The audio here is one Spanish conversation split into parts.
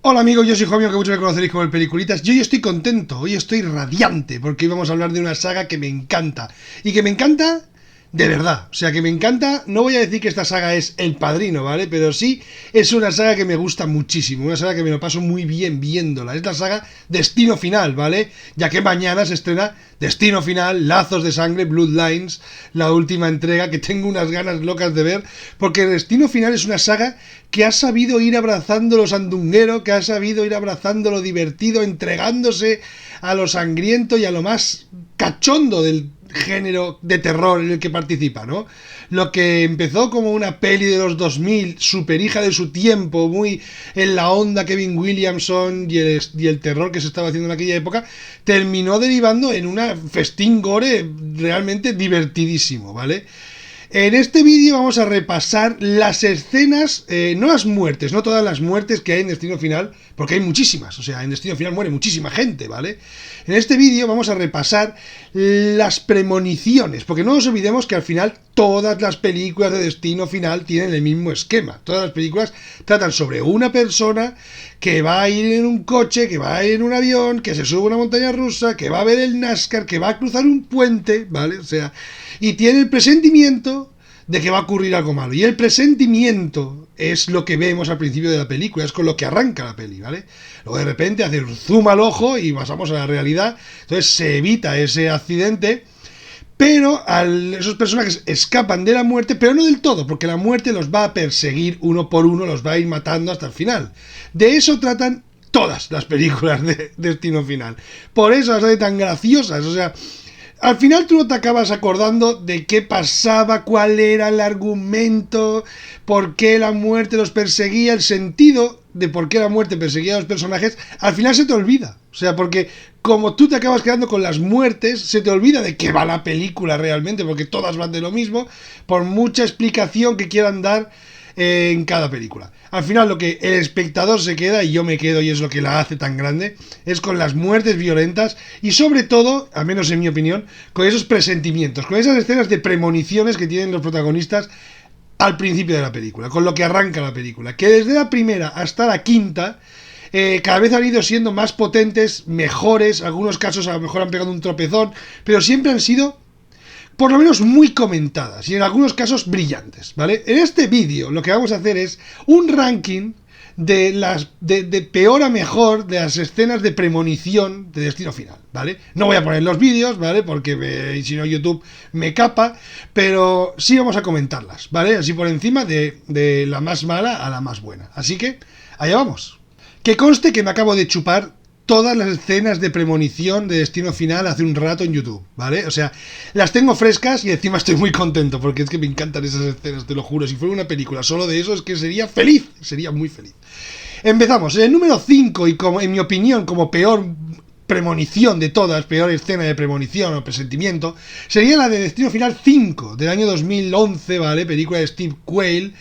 Hola amigos, yo soy Jomio, que muchos me conoceréis como el Peliculitas. Yo hoy estoy contento, hoy estoy radiante, porque hoy vamos a hablar de una saga que me encanta. Y que me encanta de verdad. O sea, que me encanta, no voy a decir que esta saga es El Padrino, ¿vale? Pero sí es una saga que me gusta muchísimo, una saga que me lo paso muy bien viéndola. Es la saga Destino Final, ¿vale? Ya que mañana se estrena Destino Final, Lazos de Sangre, Bloodlines, la última entrega, que tengo unas ganas locas de ver, porque Destino Final es una saga que ha sabido ir abrazando lo sandunguero, que ha sabido ir abrazando lo divertido, entregándose a lo sangriento y a lo más cachondo del género de terror en el que participa, ¿no? Lo que empezó como una peli de los 2000, super hija de su tiempo, muy en la onda Kevin Williamson y el terror que se estaba haciendo en aquella época, terminó derivando en una festín gore realmente divertidísimo, ¿vale? En este vídeo vamos a repasar las escenas, no las muertes, no todas las muertes que hay en Destino Final, porque hay muchísimas, o sea, en Destino Final muere muchísima gente, ¿vale? En este vídeo vamos a repasar las premoniciones, porque no nos olvidemos que al final todas las películas de Destino Final tienen el mismo esquema. Todas las películas tratan sobre una persona que va a ir en un coche, que va a ir en un avión, que se sube a una montaña rusa, que va a ver el NASCAR, que va a cruzar un puente, ¿vale? O sea, y tiene el presentimiento de que va a ocurrir algo malo. Y el presentimiento es lo que vemos al principio de la película, es con lo que arranca la peli, ¿vale? Luego de repente hace un zoom al ojo y pasamos a la realidad. Entonces se evita ese accidente, pero esos personajes escapan de la muerte, pero no del todo, porque la muerte los va a perseguir uno por uno, los va a ir matando hasta el final. De eso tratan todas las películas de Destino Final. Por eso las hace tan graciosas, o sea, al final tú no te acabas acordando de qué pasaba, cuál era el argumento, por qué la muerte los perseguía, el sentido de por qué la muerte perseguía a los personajes, al final se te olvida. O sea, porque como tú te acabas quedando con las muertes, se te olvida de qué va la película realmente, porque todas van de lo mismo, por mucha explicación que quieran dar en cada película. Al final lo que el espectador se queda, y yo me quedo, y es lo que la hace tan grande, es con las muertes violentas y sobre todo, al menos en mi opinión, con esos presentimientos, con esas escenas de premoniciones que tienen los protagonistas al principio de la película, con lo que arranca la película, que desde la primera hasta la quinta cada vez han ido siendo más potentes, mejores, algunos casos a lo mejor han pegado un tropezón, pero siempre han sido por lo menos muy comentadas y en algunos casos brillantes, ¿vale? En este vídeo lo que vamos a hacer es un ranking de peor a mejor de las escenas de premonición de Destino Final, ¿vale? No voy a poner los vídeos, ¿vale? Porque si no YouTube me capa, pero sí vamos a comentarlas, ¿vale? Así por encima de la más mala a la más buena. Así que, allá vamos. Que conste que me acabo de chupar todas las escenas de premonición de Destino Final hace un rato en YouTube, ¿vale? O sea, las tengo frescas y encima estoy muy contento porque es que me encantan esas escenas, te lo juro. Si fuera una película solo de eso es que sería feliz, sería muy feliz. Empezamos. En el número 5 y como en mi opinión como peor premonición de todas, peor escena de premonición o presentimiento, sería la de Destino Final 5 del año 2011, ¿vale? Película de Steve Quayle.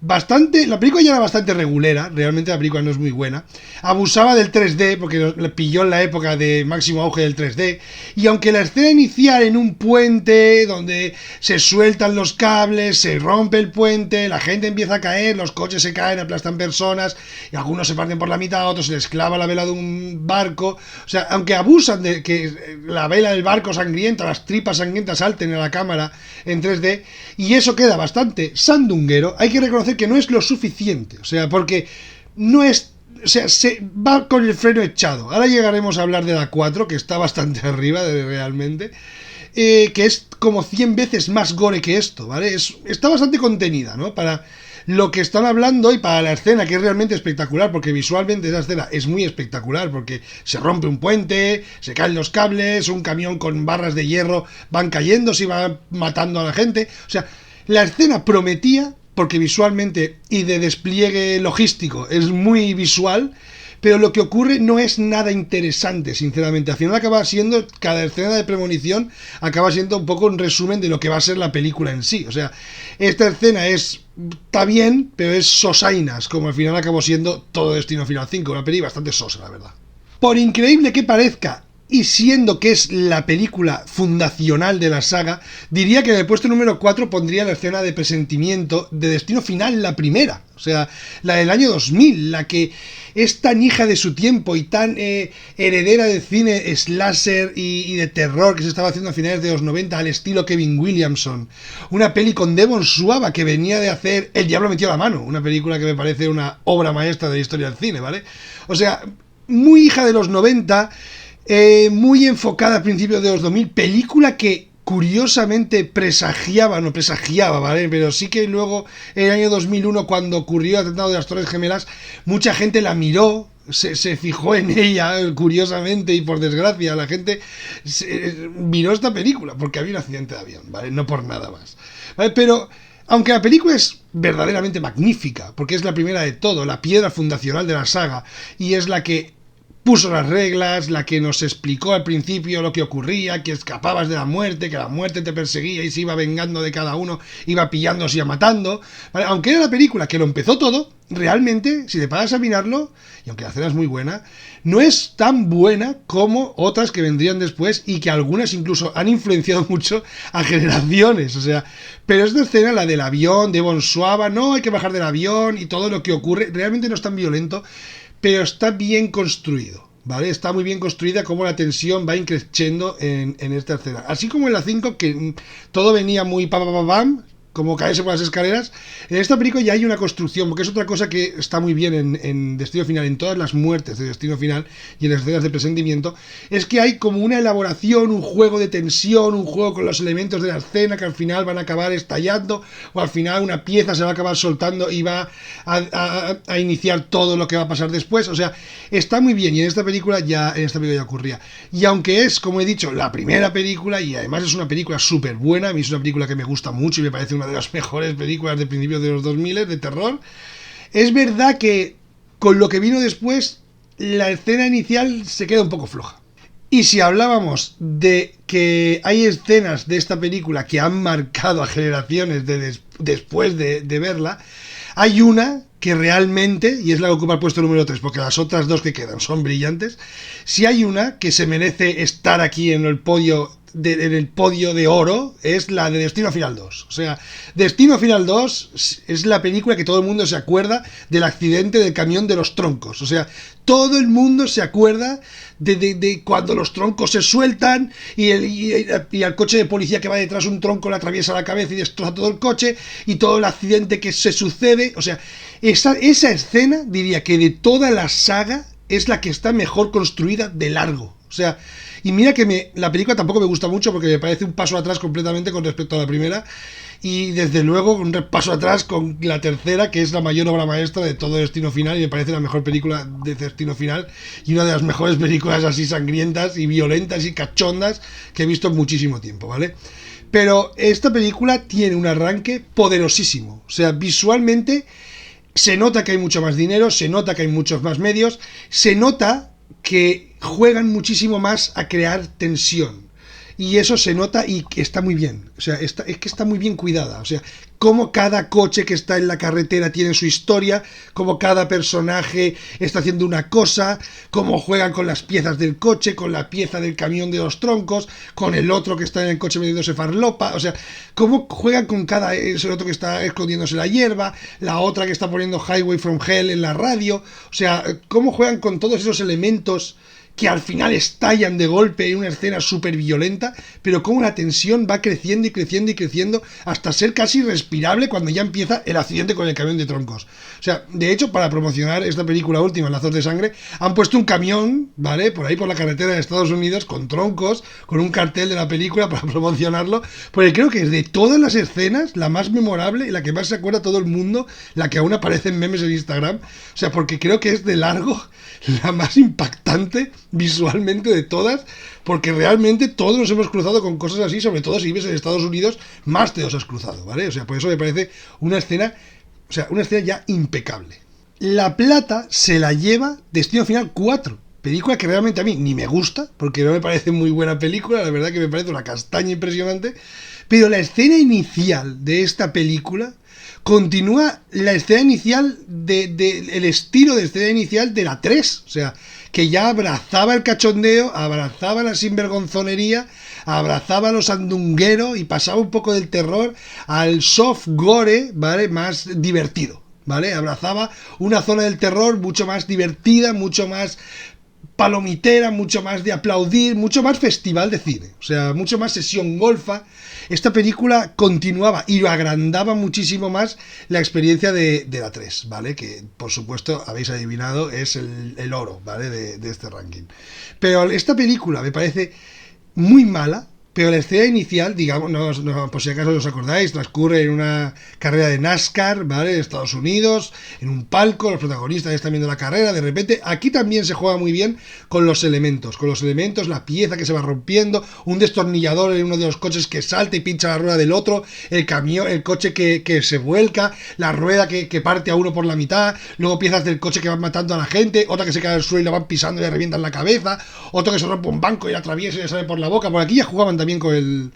La película ya era bastante regulera, realmente la película no es muy buena. Abusaba del 3D porque le pilló en la época de máximo auge del 3D. Y aunque la escena inicial en un puente donde se sueltan los cables, se rompe el puente, la gente empieza a caer, los coches se caen, aplastan personas y algunos se parten por la mitad, otros se les clava la vela de un barco. O sea, aunque abusan de que la vela del barco sangrienta, las tripas sangrientas salten a la cámara en 3D y eso queda bastante sandunguero, hay que reconocer que no es lo suficiente, o sea, porque no es, o sea, se va con el freno echado. Ahora llegaremos a hablar de la 4, que está bastante arriba realmente, que es como 100 veces más gore que esto, ¿vale? Está bastante contenida, ¿no? Para lo que están hablando y para la escena, que es realmente espectacular, porque visualmente esa escena es muy espectacular, porque se rompe un puente, se caen los cables, un camión con barras de hierro van cayéndose y van matando a la gente. O sea, la escena prometía, porque visualmente y de despliegue logístico es muy visual, pero lo que ocurre no es nada interesante, sinceramente. Al final acaba siendo, cada escena de premonición acaba siendo un poco un resumen de lo que va a ser la película en sí. O sea, esta escena está bien, pero es sosainas, como al final acabó siendo todo Destino Final 5, una peli bastante sosa, la verdad. Por increíble que parezca, y siendo que es la película fundacional de la saga, diría que en el puesto número 4 pondría la escena de presentimiento de Destino Final, la primera, o sea, la del año 2000, la que es tan hija de su tiempo y tan heredera del cine slasher y de terror que se estaba haciendo a finales de los 90 al estilo Kevin Williamson. Una peli con Devon Suava que venía de hacer El Diablo metió la mano, una película que me parece una obra maestra de la historia del cine, ¿vale? O sea, muy hija de los 90, muy enfocada a principios de los 2000, película que curiosamente presagiaba, ¿vale? Pero sí que luego, en el año 2001, cuando ocurrió el atentado de las Torres Gemelas, mucha gente la miró, se fijó en ella, curiosamente, y por desgracia, la gente miró esta película, porque había un accidente de avión, ¿vale? No por nada más, ¿vale? Pero aunque la película es verdaderamente magnífica, porque es la primera de todo, la piedra fundacional de la saga, y es la que puso las reglas, la que nos explicó al principio lo que ocurría, que escapabas de la muerte, que la muerte te perseguía y se iba vengando de cada uno, iba pillándose y matando, ¿vale? Aunque era la película que lo empezó todo, realmente, si te paras a mirarlo, y aunque la escena es muy buena, no es tan buena como otras que vendrían después y que algunas incluso han influenciado mucho a generaciones, o sea, pero esta escena, la del avión, de Devon Suava, no hay que bajar del avión y todo lo que ocurre, realmente no es tan violento, pero está bien construido, ¿vale? Está muy bien construida como la tensión va increciendo en esta escena. Así como en la 5, que todo venía muy pam, como caerse por las escaleras. En esta película ya hay una construcción, porque es otra cosa que está muy bien en Destino Final, en todas las muertes de Destino Final y en las escenas de presentimiento, es que hay como una elaboración, un juego de tensión, un juego con los elementos de la escena que al final van a acabar estallando, o al final una pieza se va a acabar soltando y va a iniciar todo lo que va a pasar después. O sea, está muy bien, y en esta película ya ocurría. Y aunque es, como he dicho, la primera película, y además es una película súper buena, a mí es una película que me gusta mucho y me parece una de las mejores películas de principios de los 2000 de terror, es verdad que con lo que vino después la escena inicial se queda un poco floja. Y si hablábamos de que hay escenas de esta película que han marcado a generaciones después de verla, hay una que realmente, y es la que ocupa el puesto número 3, porque las otras dos que quedan son brillantes, si hay una que se merece estar aquí en el podio de oro, es la de Destino Final 2. O sea, Destino Final 2 es la película que todo el mundo se acuerda del accidente del camión de los troncos. O sea, todo el mundo se acuerda de cuando los troncos se sueltan y al coche de policía que va detrás, un tronco le atraviesa la cabeza y destroza todo el coche, y todo el accidente que se sucede. O sea, esa escena, diría que de toda la saga es la que está mejor construida de largo. O sea, y mira que la película tampoco me gusta mucho, porque me parece un paso atrás completamente con respecto a la primera, y desde luego un paso atrás con la tercera, que es la mayor obra maestra de todo Destino Final, y me parece la mejor película de Destino Final y una de las mejores películas así sangrientas y violentas y cachondas que he visto en muchísimo tiempo, ¿vale? Pero esta película tiene un arranque poderosísimo, o sea, visualmente se nota que hay mucho más dinero, se nota que hay muchos más medios, se nota que juegan muchísimo más a crear tensión. Y eso se nota y está muy bien. O sea, es que está muy bien cuidada. O sea, como cada coche que está en la carretera tiene su historia, como cada personaje está haciendo una cosa, cómo juegan con las piezas del coche, con la pieza del camión de los troncos, con el otro que está en el coche metiéndose farlopa. O sea, cómo juegan con ese otro que está escondiéndose la hierba, la otra que está poniendo Highway from Hell en la radio. O sea, cómo juegan con todos esos elementos que al final estallan de golpe en una escena súper violenta, pero como la tensión va creciendo y creciendo y creciendo hasta ser casi respirable cuando ya empieza el accidente con el camión de troncos. O sea, de hecho, para promocionar esta película última, Lazos de Sangre, han puesto un camión, ¿vale?, por ahí por la carretera de Estados Unidos con troncos, con un cartel de la película para promocionarlo, porque creo que es de todas las escenas la más memorable y la que más se acuerda todo el mundo, la que aún aparece en memes en Instagram. O sea, porque creo que es de largo la más impactante visualmente de todas, porque realmente todos nos hemos cruzado con cosas así, sobre todo si vives en Estados Unidos, más te los has cruzado, ¿vale? O sea, por eso me parece una escena ya impecable. La plata se la lleva Destino Final 4, película que realmente a mí ni me gusta, porque no me parece muy buena película, la verdad que me parece una castaña impresionante, pero la escena inicial de esta película continúa la escena inicial el estilo de escena inicial de la 3. O sea, que ya abrazaba el cachondeo, abrazaba la sinvergonzonería, abrazaba a los sandungueros y pasaba un poco del terror al soft gore, ¿vale? Más divertido, ¿vale? Abrazaba una zona del terror mucho más divertida, mucho más palomitera, mucho más de aplaudir, mucho más festival de cine, o sea, mucho más sesión golfa. Esta película continuaba y lo agrandaba muchísimo más la experiencia de la 3, ¿vale? Que, por supuesto, habéis adivinado, es el oro, ¿vale? De este ranking. Pero esta película me parece muy mala, pero la escena inicial, digamos, no, por si acaso os acordáis, transcurre en una carrera de NASCAR, ¿vale? En Estados Unidos, en un palco, los protagonistas están viendo la carrera, de repente, aquí también se juega muy bien con los elementos, la pieza que se va rompiendo, un destornillador en uno de los coches que salta y pincha la rueda del otro, el camión, el coche que se vuelca, la rueda que parte a uno por la mitad, luego piezas del coche que van matando a la gente, otra que se cae al suelo y la van pisando y le revientan la cabeza, otro que se rompe un banco y la atraviesa y le sale por la boca. Por aquí ya jugaban también con el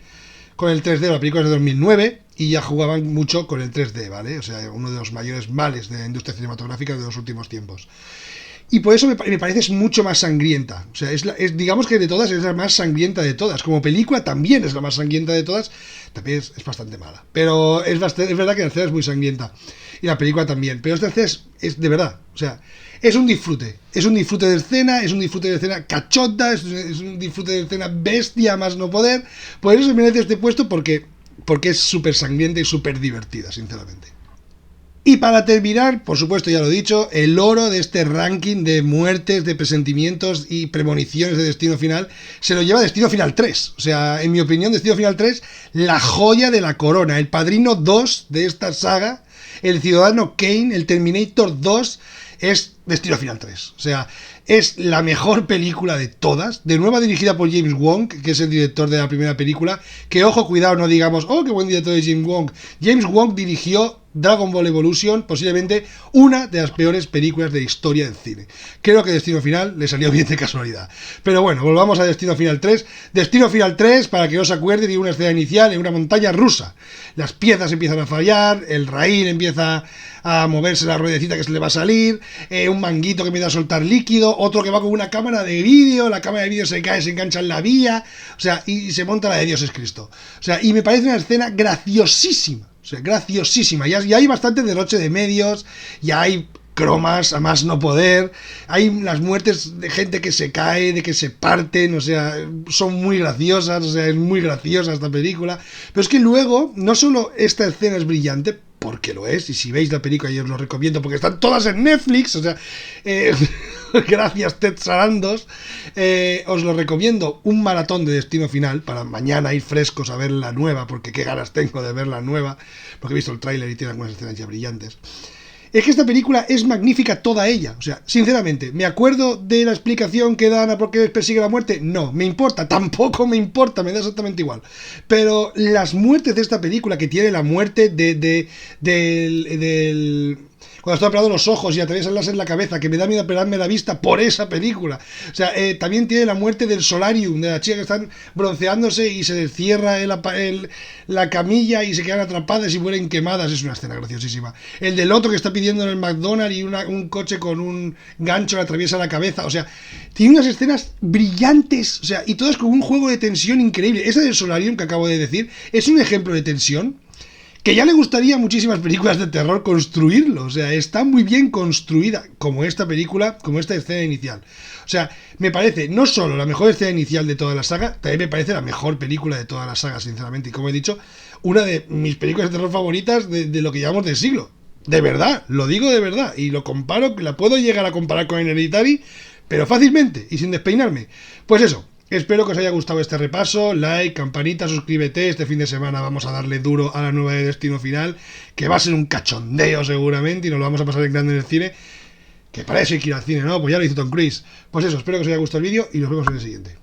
3D, la película es de 2009 y ya jugaban mucho con el 3D, ¿vale? O sea, uno de los mayores males de la industria cinematográfica de los últimos tiempos. Y por eso me parece mucho más sangrienta. O sea, digamos que de todas es la más sangrienta de todas. Como película también es la más sangrienta de todas. También es bastante mala. Pero es verdad que la escena es muy sangrienta. Y la película también. Pero esta escena es de verdad. O sea, es un disfrute. Es un disfrute de escena. Es un disfrute de escena cachota. Es un disfrute de escena bestia más no poder. Por eso se merece este puesto porque es súper sangrienta y súper divertida, sinceramente. Y para terminar, por supuesto, ya lo he dicho, el oro de este ranking de muertes, de presentimientos y premoniciones de Destino Final se lo lleva Destino Final 3. O sea, en mi opinión, Destino Final 3, la joya de la corona, el Padrino 2 de esta saga, el Ciudadano Kane, el Terminator 2, es Destino Final 3. O sea, es la mejor película de todas, de nuevo dirigida por James Wong, que es el director de la primera película, que ojo, cuidado, no digamos, oh, qué buen director es James Wong. James Wong dirigió Dragon Ball Evolution, posiblemente una de las peores películas de la historia del cine. Creo que Destino Final le salió bien de casualidad. Pero bueno, volvamos a Destino Final 3. Destino Final 3, para que os acuerde, tiene una escena inicial en una montaña rusa. Las piezas empiezan a fallar, el raíl empieza a moverse la ruedecita que se le va a salir, un manguito que empieza a soltar líquido, otro que va con una cámara de vídeo, la cámara de vídeo se cae, se engancha en la vía, o sea, y se monta la de Dios es Cristo. O sea, y me parece una escena graciosísima. O sea, graciosísima. Ya hay bastante derroche de medios, ya hay cromas a más no poder, hay las muertes de gente que se cae, de que se parten, o sea, son muy graciosas, o sea, es muy graciosa esta película. Pero es que luego, no solo esta escena es brillante, porque lo es, y si veis la película yo os lo recomiendo porque están todas en Netflix, o sea, gracias Ted Sarandos, os lo recomiendo, un maratón de Destino Final, para mañana ir frescos a ver la nueva, porque qué ganas tengo de ver la nueva, porque he visto el tráiler y tiene algunas escenas ya brillantes. Es que esta película es magnífica toda ella. O sea, sinceramente, ¿me acuerdo de la explicación que dan a por qué persigue la muerte? No, me importa, tampoco me importa, me da exactamente igual. Pero las muertes de esta película, que tiene la muerte del cuando estoy operando los ojos y atraviesa el láser en la cabeza, que me da miedo operarme la vista por esa película. O sea, también tiene la muerte del solarium, de la chica que están bronceándose y se cierra la camilla y se quedan atrapadas y mueren quemadas. Es una escena graciosísima. El del otro que está pidiendo en el McDonald's y un coche con un gancho le atraviesa la cabeza. O sea, tiene unas escenas brillantes, o sea, y todas con un juego de tensión increíble. Esa del solarium que acabo de decir es un ejemplo de tensión que ya le gustaría a muchísimas películas de terror construirlo. O sea, está muy bien construida, como esta película, como esta escena inicial. O sea, me parece no solo la mejor escena inicial de toda la saga, también me parece la mejor película de toda la saga, sinceramente. Y como he dicho, una de mis películas de terror favoritas de lo que llamamos del siglo. De verdad, lo digo de verdad. Y lo comparo, la puedo llegar a comparar con Hereditary, pero fácilmente y sin despeinarme. Pues eso. Espero que os haya gustado este repaso, like, campanita, suscríbete, este fin de semana vamos a darle duro a la nueva de Destino Final, que va a ser un cachondeo seguramente y nos lo vamos a pasar en grande en el cine, que para eso hay que ir al cine, ¿no? Pues ya lo hizo Tom Cruise. Pues eso, espero que os haya gustado el vídeo y nos vemos en el siguiente.